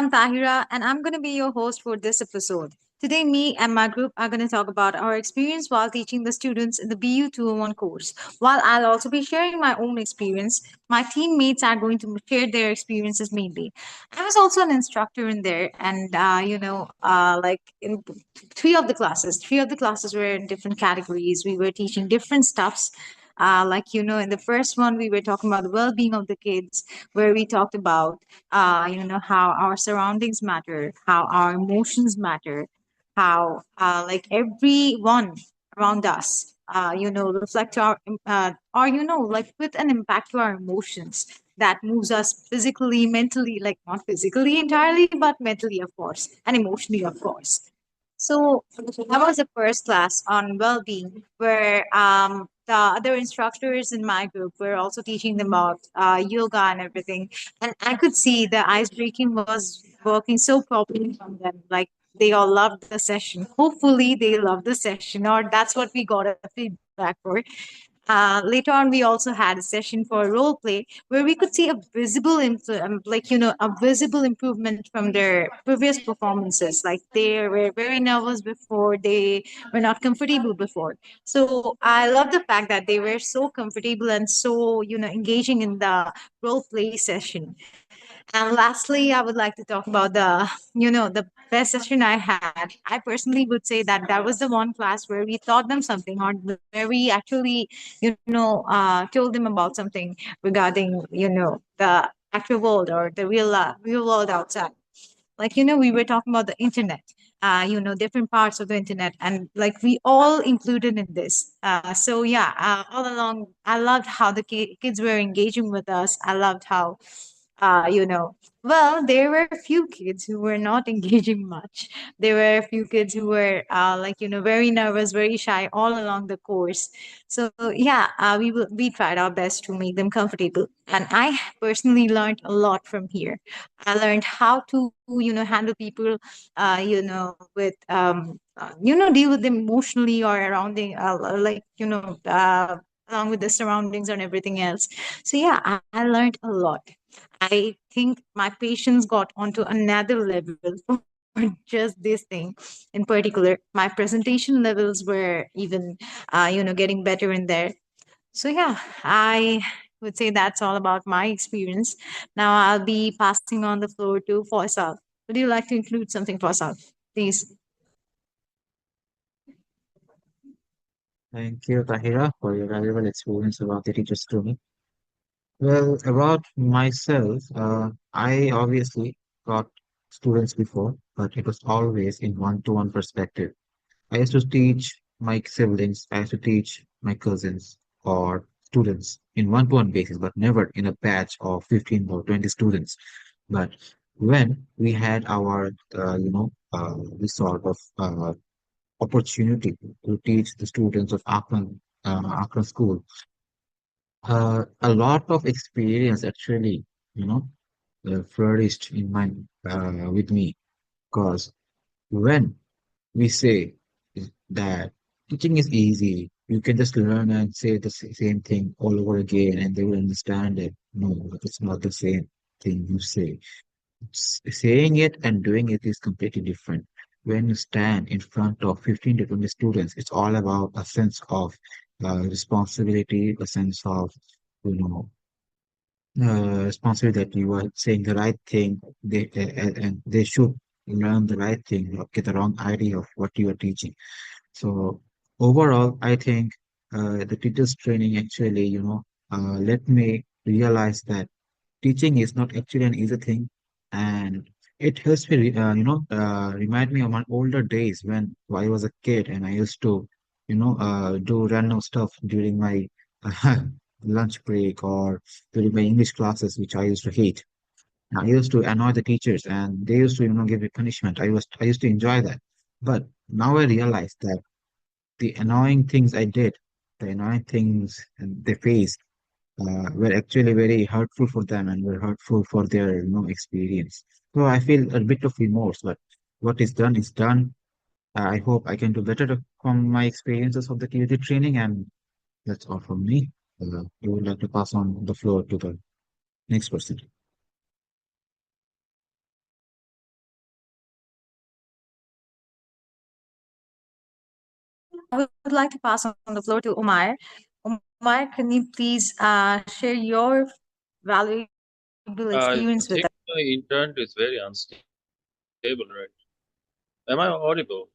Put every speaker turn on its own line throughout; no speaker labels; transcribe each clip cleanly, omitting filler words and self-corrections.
I'm Tahira, and I'm going to be your host for this episode. Today, me and my group are going to talk about our experience while teaching the students in the BU201 course. While I'll also be sharing my own experience, my teammates are going to share their experiences mainly. I was also an instructor in there, and like in three of the classes were in different categories. We were teaching different stuffs. In the first one, we were talking about the well being of the kids, where we talked about how our surroundings matter, how our emotions matter, how like everyone around us reflect our or like with an impact to our emotions that moves us physically, mentally, like not physically entirely but mentally, of course, and emotionally, of course. So that was the first class on well-being, where the other instructors in my group were also teaching them about yoga and everything, and I could see the ice breaking was working so properly from them. Like they all loved the session. Hopefully, they loved the session, or that's what we got a feedback for. Later on, we also had a session for role play where we could see a a visible improvement from their previous performances. Like they were very nervous before, they were not comfortable before. So I love the fact that they were so comfortable and so engaging in the role play session. And lastly, I would like to talk about the best session I had. I personally would say that that was the one class where we taught them something, or where we actually, told them about something regarding, the actual world or the real world outside. Like, we were talking about the internet, different parts of the internet, and like we all included in this. So yeah, all along, I loved how the kids were engaging with us. I loved how uh, you know, well, there were a few kids who were not engaging much. There were a few kids who were very nervous, very shy all along the course. So yeah, we tried our best to make them comfortable, and I personally learned a lot from here. I learned how to handle people, with deal with them emotionally or around the along with the surroundings and everything else. So yeah, I learned a lot. I think my patience got onto another level for just this thing in particular. My presentation levels were even, getting better in there. So yeah, I would say that's all about my experience. Now I'll be passing on the floor to Faisal. Would you like to include something, Faisal? Please.
Thank you, Tahira, for your valuable experience about the teacher's training. Well, about myself, I obviously got students before, but it was always in one-to-one perspective. I used to teach my siblings, I used to teach my cousins or students in one-to-one basis, but never in a batch of 15 or 20 students. But when we had our, this sort of opportunity to teach the students of Akron School, a lot of experience actually, you know, flourished in my with me because when we say that teaching is easy, you can just learn and say the same thing all over again and they will understand it. No, it's not the same thing you say. Saying it and doing it is completely different. When you stand in front of 15 to 20 students, it's all about a sense of responsibility, a sense of, you know, responsibility that you are saying the right thing, and they should learn the right thing, not get the wrong idea of what you are teaching. So overall, I think the teacher's training actually, let me realize that teaching is not actually an easy thing, and it helps me, remind me of my older days when I was a kid and I used to, do random stuff during my lunch break or during my English classes, which I used to hate. I used to annoy the teachers, and they used to, give me punishment. I used to enjoy that, but now I realize that the annoying things I did, the annoying things and they faced were actually very hurtful for them and were hurtful for their experience. So I feel a bit of remorse, but what is done is done. I hope I can do better from my experiences of the TUT training, and that's all from me. I would like to pass on the floor to the next person.
I would like to pass on the floor to Umar. Umar, can you please share your valuable experience with us?
I think the internet is very unstable, right? Am I audible?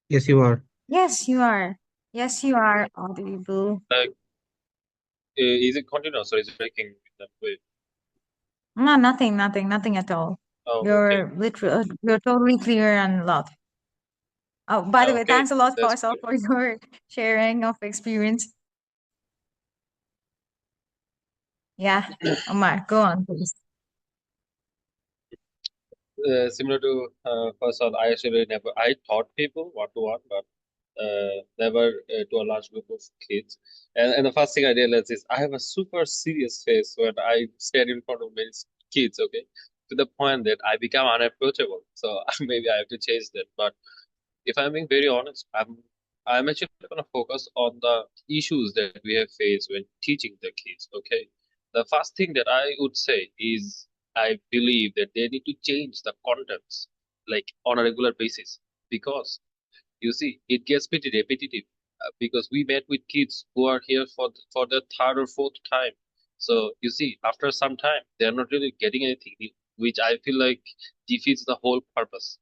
Yes, you are.
Yes, you are. Yes, you are audible.
Like, is it continuous or is it breaking that way?
No, nothing at all.
Oh, okay.
You're totally clear and loud. Oh, by the way,
Okay,
thanks a lot,
that's
Faisal,
great.
for your sharing of experience. Yeah, Omar, go on, please.
Similar to Faisal, I actually never, I taught people what to want, but never to a large group of kids. And the first thing I realized is I have a super serious face when I stand in front of many kids, okay? To the point that I become unapproachable. So maybe I have to change that. But if I'm being very honest, I'm actually going to focus on the issues that we have faced when teaching the kids. Okay, the first thing that I would say is I believe that they need to change the contents like on a regular basis because you see it gets pretty repetitive because we met with kids who are here for the third or fourth time. So you see, after some time, they are not really getting anything new, which I feel like defeats the whole purpose.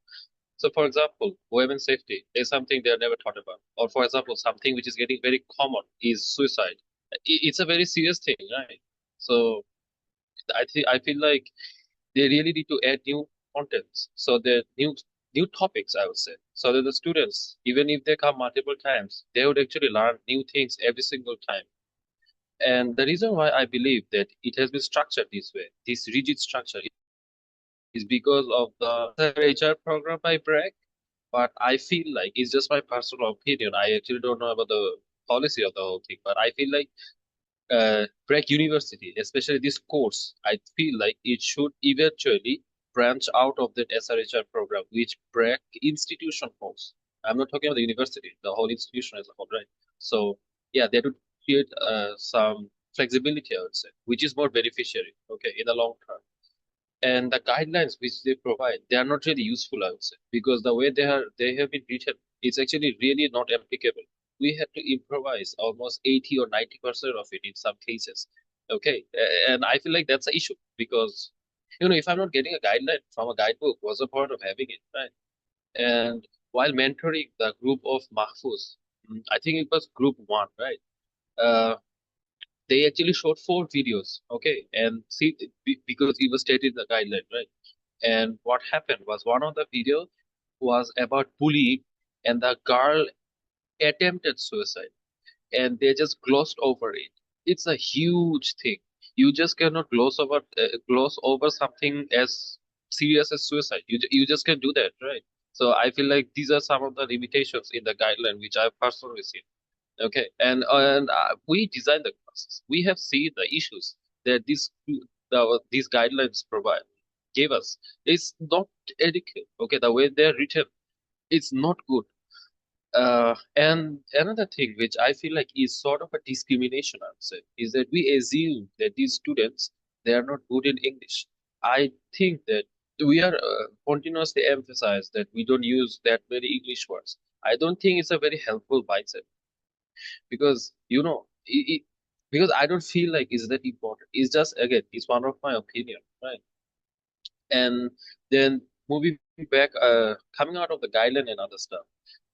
So, for example, women's safety is something they are never taught about. Or, for example, something which is getting very common is suicide. It's a very serious thing, right? So, I feel like they really need to add new contents. So, the new topics, I would say, so that the students, even if they come multiple times, they would actually learn new things every single time. And the reason why I believe that it has been structured this way, this rigid structure, is because of the SRHR program by BRAC. But I feel like it's just my personal opinion. I actually don't know about the policy of the whole thing, but I feel like Prague University, especially this course, I feel like it should eventually branch out of that SRHR program, which Prague institution holds. I'm not talking about the university, the whole institution as a whole, right? So yeah, they would create some flexibility, I would say, which is more beneficiary, okay, in the long term. And the guidelines which they provide, they are not really useful, I would say, because the way they have been written, it's actually really not applicable. We have to improvise almost 80 or 90% of it in some cases. Okay. And I feel like that's an issue because if I'm not getting a guideline from a guidebook, what's the point of having it, right? And while mentoring the group of Mahfuz, I think it was group one, right? Uh, they actually showed 4 videos, okay, and see because it was stated in the guideline, right? And what happened was one of the video was about bullying, and the girl attempted suicide, and they just glossed over it. It's a huge thing. You just cannot gloss over something as serious as suicide. You just can't do that, right? So I feel like these are some of the limitations in the guideline which I've personally seen. Okay, and we designed the classes. We have seen the issues that these guidelines provide gave us. It's not adequate. Okay, the way they're written, it's not good. And another thing which I feel like is sort of a discrimination, I would say, is that we assume that these students they are not good in English. I think that we are continuously emphasize that we don't use that many English words. I don't think it's a very helpful mindset because because I don't feel like it's that important. It's just again, it's one of my opinion, right? And then moving back, coming out of the guideline and other stuff,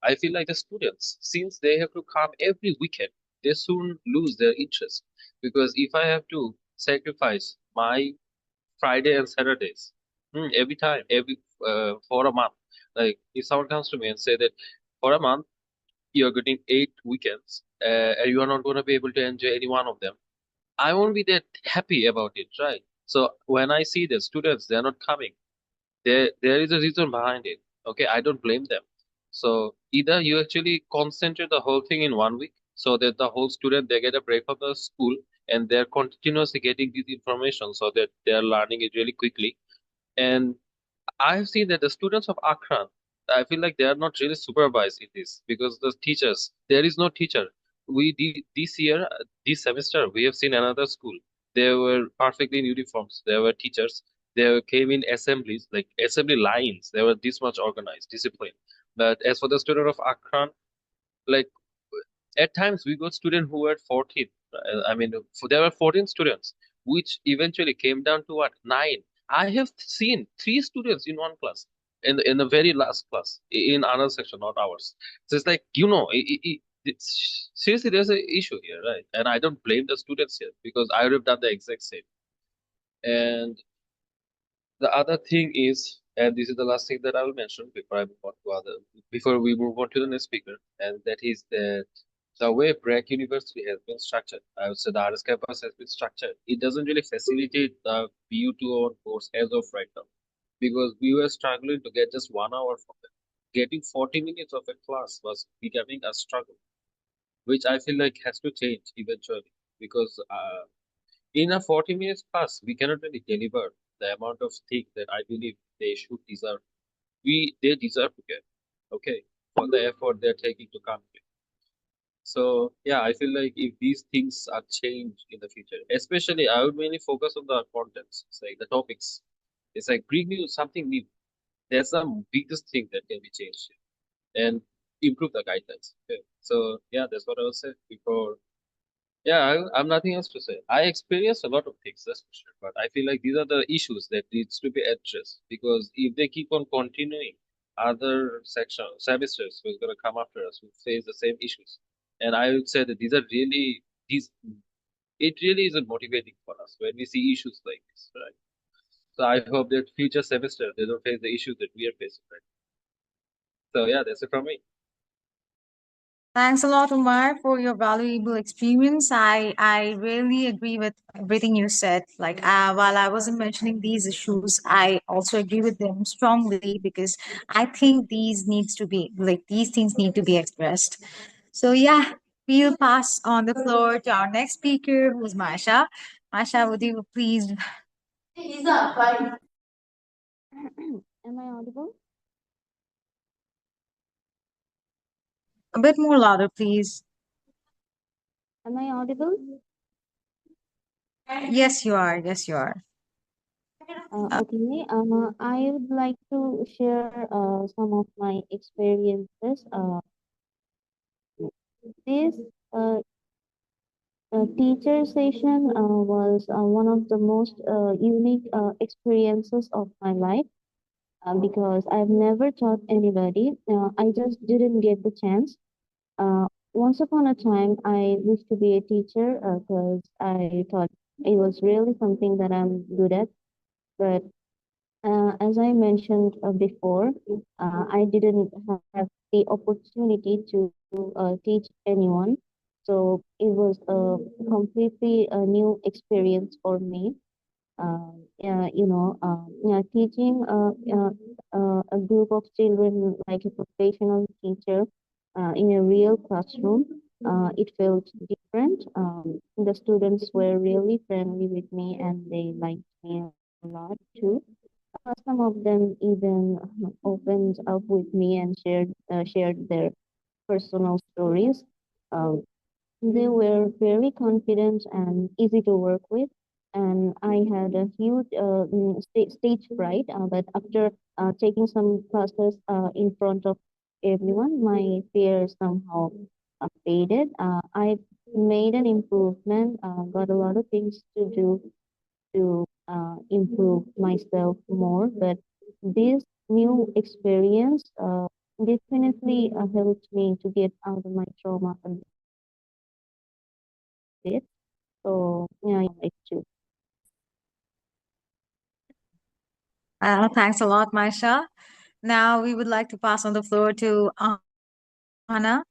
I feel like the students, since they have to come every weekend, they soon lose their interest because if I have to sacrifice my Friday and Saturdays every time, every for a month, like if someone comes to me and say that for a month you're getting 8 weekends and you are not going to be able to enjoy any one of them, I won't be that happy about it, right? So when I see the students they're not coming, there is a reason behind it. Okay, I don't blame them. So either you actually concentrate the whole thing in one week so that the whole student they get a break from the school and they're continuously getting this information so that they're learning it really quickly. And I've seen that the students of Akran, I feel like they are not really supervised in this because the teachers, there is no teacher. This year, this semester, we have seen another school. They were perfectly in uniforms. There were teachers, They came in assemblies, like assembly lines. They were this much organized, disciplined. But as for the student of Akran, like at times we got students who were 14. I mean, there were 14 students, which eventually came down to what, 9. I have seen 3 students in one class, in the very last class, in another section, not ours. So it's like, seriously, there's an issue here, right? And I don't blame the students here because I would have done the exact same. And the other thing is, and this is the last thing that I will mention before we move on to the next speaker, and that is that the way Brack University has been structured, I would say the RS campus has been structured, it doesn't really facilitate the BU201 course as of right now, because we were struggling to get just 1 hour from it. Getting 40 minutes of a class was becoming a struggle, which I feel like has to change eventually, because in a 40 minutes class, we cannot really deliver the amount of things that I believe they should deserve. They deserve to get, okay, for the effort they're taking to come here. So yeah, I feel like if these things are changed in the future, especially I would mainly focus on the contents, it's like the topics. It's like bring you something new. That's the biggest thing that can be changed here, and improve the guidelines. Okay. So yeah, that's what I would say before. Yeah, I'm nothing else to say. I experienced a lot of things, that's for sure. But I feel like these are the issues that needs to be addressed, because if they keep on continuing, other section semesters who's gonna come after us will face the same issues. And I would say that these it really isn't motivating for us when we see issues like this, right? So I hope that future semester they don't face the issues that we are facing, right? So yeah, that's it from me.
Thanks a lot, Umar, for your valuable experience. I really agree with everything you said. Like, while I wasn't mentioning these issues, I also agree with them strongly because I think these things need to be expressed. So yeah, we'll pass on the floor to our next speaker, who's Masha. Masha, would you please
Am I audible?
a bit more louder, please?
Am I audible?
Yes, you are. Yes, you are.
Okay. I would like to share some of my experiences. This uh, teacher session was one of the most unique experiences of my life because I've never taught anybody. I just didn't get the chance. Once upon a time, I used to be a teacher because I thought it was really something that I'm good at. But as I mentioned before, I didn't have the opportunity to teach anyone. So it was a completely new experience for me. Teaching a group of children like a professional teacher in a real classroom, it felt different. The students were really friendly with me and they liked me a lot too. Some of them even opened up with me and shared their personal stories. Um, they were very confident and easy to work with, and I had a huge stage fright. But after taking some classes in front of everyone, my fear somehow faded. I made an improvement, got a lot of things to do to improve myself more. But this new experience definitely helped me to get out of my trauma a bit. So yeah, like to.
Thanks a lot, Masha. Now we would like to pass on the floor to Anna.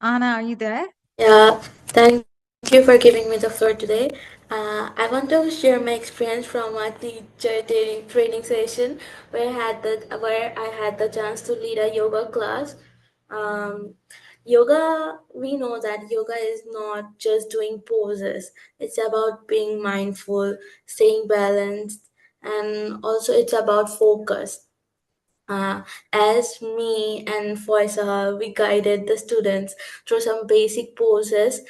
Anna, are you there?
Yeah, thank you for giving me the floor today. I want to share my experience from a teacher training session where I had the chance to lead a yoga class. Um, Yoga, we know that yoga is not just doing poses. It's about being mindful, staying balanced, and also it's about focus. Uh, as me and Faisal, we guided the students through some basic poses,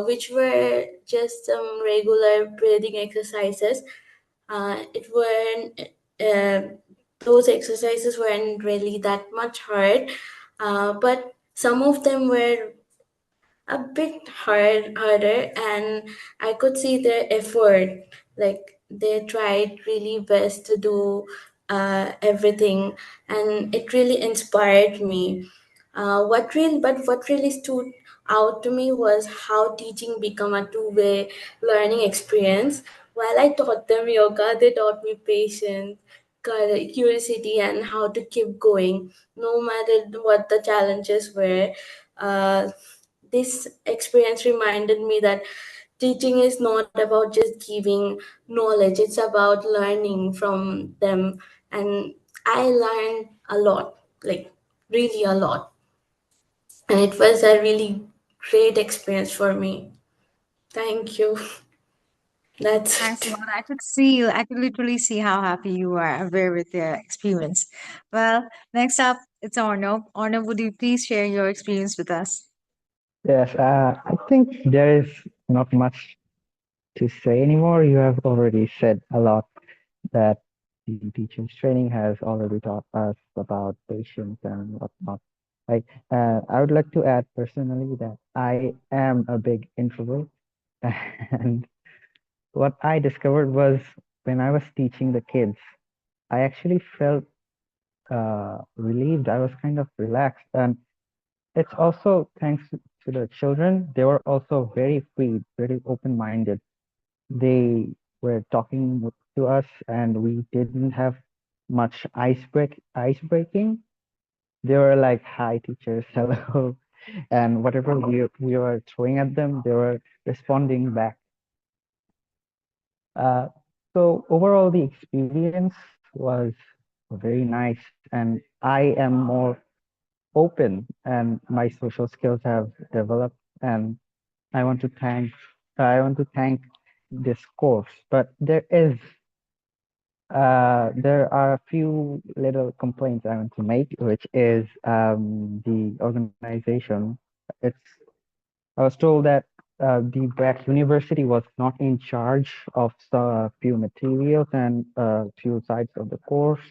which were just some regular breathing exercises. It weren't those exercises weren't really that much hard, but some of them were a bit harder, and I could see their effort. Like they tried really best to do everything, and it really inspired me. What really stood out to me was how teaching become a two-way learning experience. While I taught them yoga, they taught me patience, curiosity, and how to keep going no matter what the challenges were. Uh, this experience reminded me that teaching is not about just giving knowledge, it's about learning from them. And I learned a lot, like really a lot. And it was a really great experience for me. Thank you. That's
Thanks a
it.
lot. I could literally see how happy you are aware with your experience. Well, next up, it's Arnav. Arnav, would you please share your experience with us?
Yes, I think there is not much to say anymore. You have already said a lot that the teachers training has already taught us about patience and whatnot. Like, I would like to add personally that I am a big introvert, and what I discovered was when I was teaching the kids, I actually felt relieved. I was kind of relaxed, and it's also thanks to the children. They were also very free, very open-minded. They were talking to us, and we didn't have much ice breaking. They were like, "Hi, teachers, hello," and whatever we were throwing at them, they were responding back. Uh, so overall, the experience was very nice, and I am more open, and my social skills have developed, and I want to thank I want to thank this course. But there are a few little complaints I want to make, which is the organization. It's I was told that the Black University was not in charge of the few materials and few sides of the course.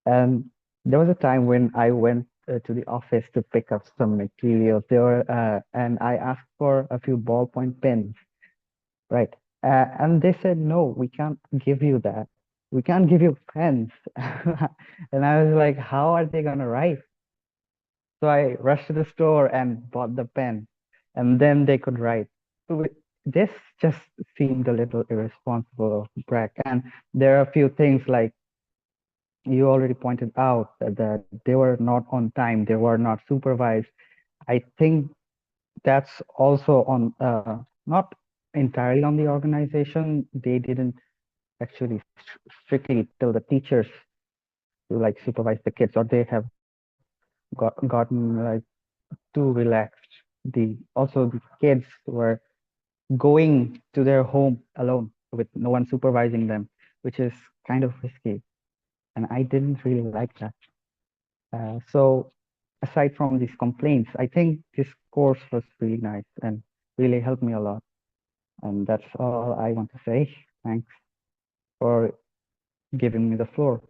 And there was a time when I went to the office to pick up some materials. And I asked for a few ballpoint pens, right? And they said, no, we can't give you that. We can't give you pens. And I was like, how are they gonna write? So I rushed to the store and bought the pen, and then they could write. So this just seemed a little irresponsible of Brack. And there are a few things like you already pointed out that they were not on time, they were not supervised. I think that's also on not entirely on the organization. They didn't actually strictly tell the teachers to like supervise the kids, or they have gotten like too relaxed. The kids were going to their home alone with no one supervising them, which is kind of risky, and I didn't really like that. So aside from these complaints, I think this course was really nice and really helped me a lot. And that's all I want to say. Thanks for giving me the floor.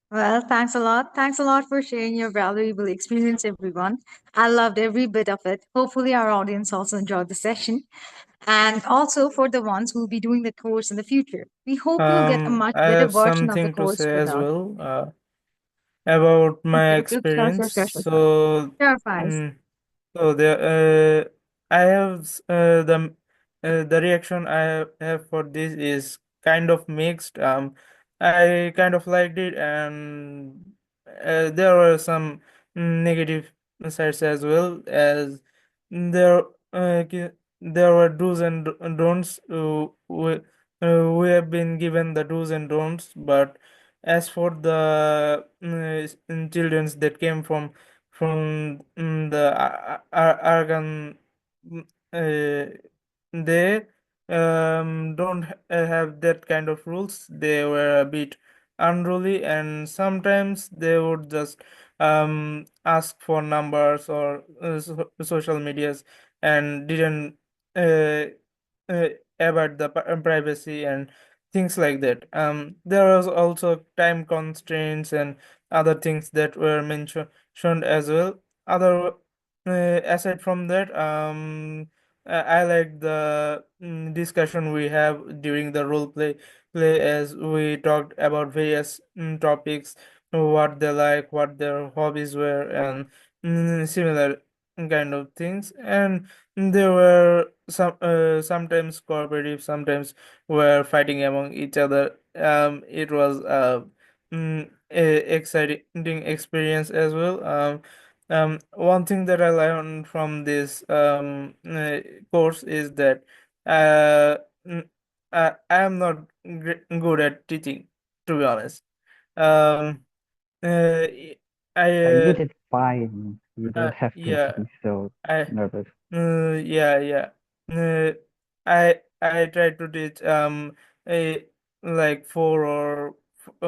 Well, thanks a lot. Thanks a lot for sharing your valuable experience, everyone. I loved every bit of it. Hopefully, our audience also enjoyed the session. And also for the ones who will be doing the course in the future. We hope you'll get a much
I
better
have
version of the
something to
course
say
with
as
us.
well about my
Okay,
experience.
sure. Sure, Faiz.
Mm, so I have the reaction I have for this is kind of mixed. I kind of liked it, and there were some negative sides as well. As there there were do's and don'ts. We have been given the do's and don'ts, but as for the childrens that came from the Argan, uh, they don't have that kind of rules. They were a bit unruly, and sometimes they would just ask for numbers or social medias, and didn't uh, uh, about the privacy and things like that. There was also time constraints and other things that were mentioned as well. Other Aside from that, I like the discussion we have during the role play as we talked about various topics, what they like, what their hobbies were, and similar kind of things. And there were sometimes cooperative, sometimes were fighting among each other. It was a exciting experience as well. One thing that I learned from this course is that uh, mm, I am not good at teaching, to be honest. Um, uh, I
You did fine. You don't have to
Yeah,
be so
I
nervous.
yeah. Uh, I try to teach a like four or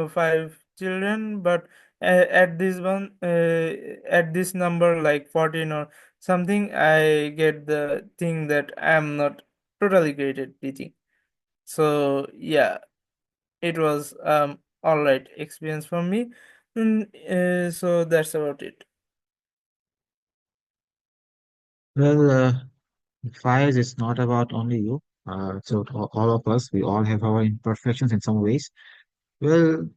five children, but at this number like 14 or something, I get the thing that I'm not totally great at teaching. So yeah, it was all right experience for me. So that's about it.
Well, fires is not about only you. So all of us, we all have our imperfections in some ways. Well,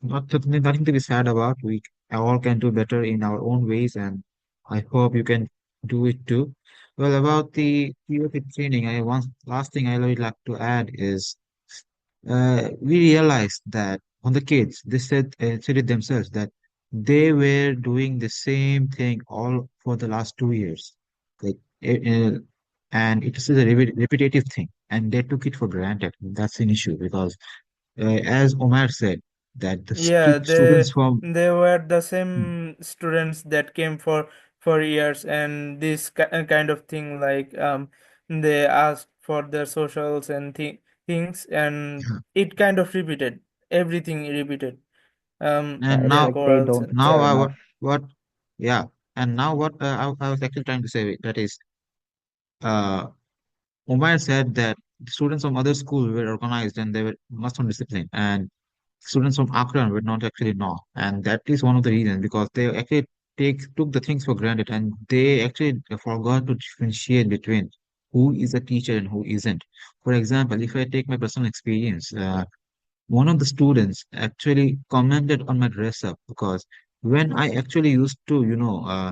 nothing to be sad about. We all can do better in our own ways, and I hope you can do it too. Well, about the POP training, I one last thing I would like to add is we realized that on the kids, they said it themselves that they were doing the same thing all for the last 2 years, like, and it is a repetitive thing, and they took it for granted. That's an issue because, as Omar said, that the
Yeah,
students from
they were the same students that came for years, and this kind of thing, like they asked for their socials and things, and it kind of repeated, everything repeated,
and
It's
their
now
like they
corals
don't
and
now
care
yeah.
I
enough.
what yeah, and now what I was actually trying to say, that is, uh Umair said that students from other schools were organized and they were much more disciplined, and students from Akron were not actually not. And that is one of the reasons because they actually took the things for granted, and they actually forgot to differentiate between who is a teacher and who isn't. For example, if I take my personal experience, one of the students actually commented on my dress up because when I actually used to,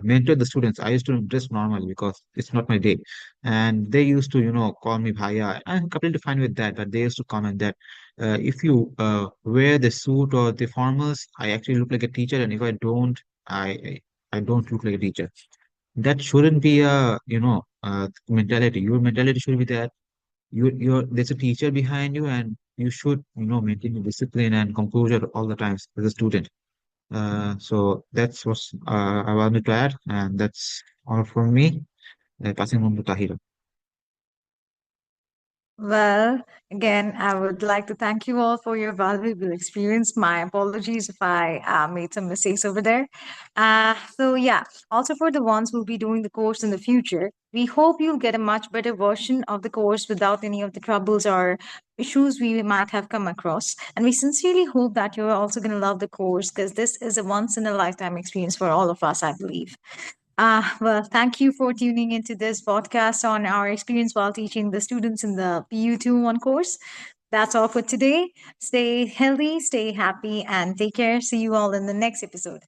mentor the students, I used to dress normally because it's not my day. And they used to, call me Bhaiya. I'm completely fine with that, but they used to comment that if you wear the suit or the formals, I actually look like a teacher, and if I don't, I don't look like a teacher. That shouldn't be a, mentality. Your mentality should be that there's a teacher behind you, and you should maintain the discipline and composure all the times as a student. So that's what I wanted to add, and that's all from me. Passing on to Tahira.
Well, again, I would like to thank you all for your valuable experience. My apologies if I made some mistakes over there. Yeah, also for the ones who'll be doing the course in the future, we hope you'll get a much better version of the course without any of the troubles or issues we might have come across. And we sincerely hope that you're also going to love the course because this is a once in a lifetime experience for all of us, I believe. Well, thank you for tuning into this podcast on our experience while teaching the students in the BU201 course. That's all for today. Stay healthy, stay happy, and take care. See you all in the next episode.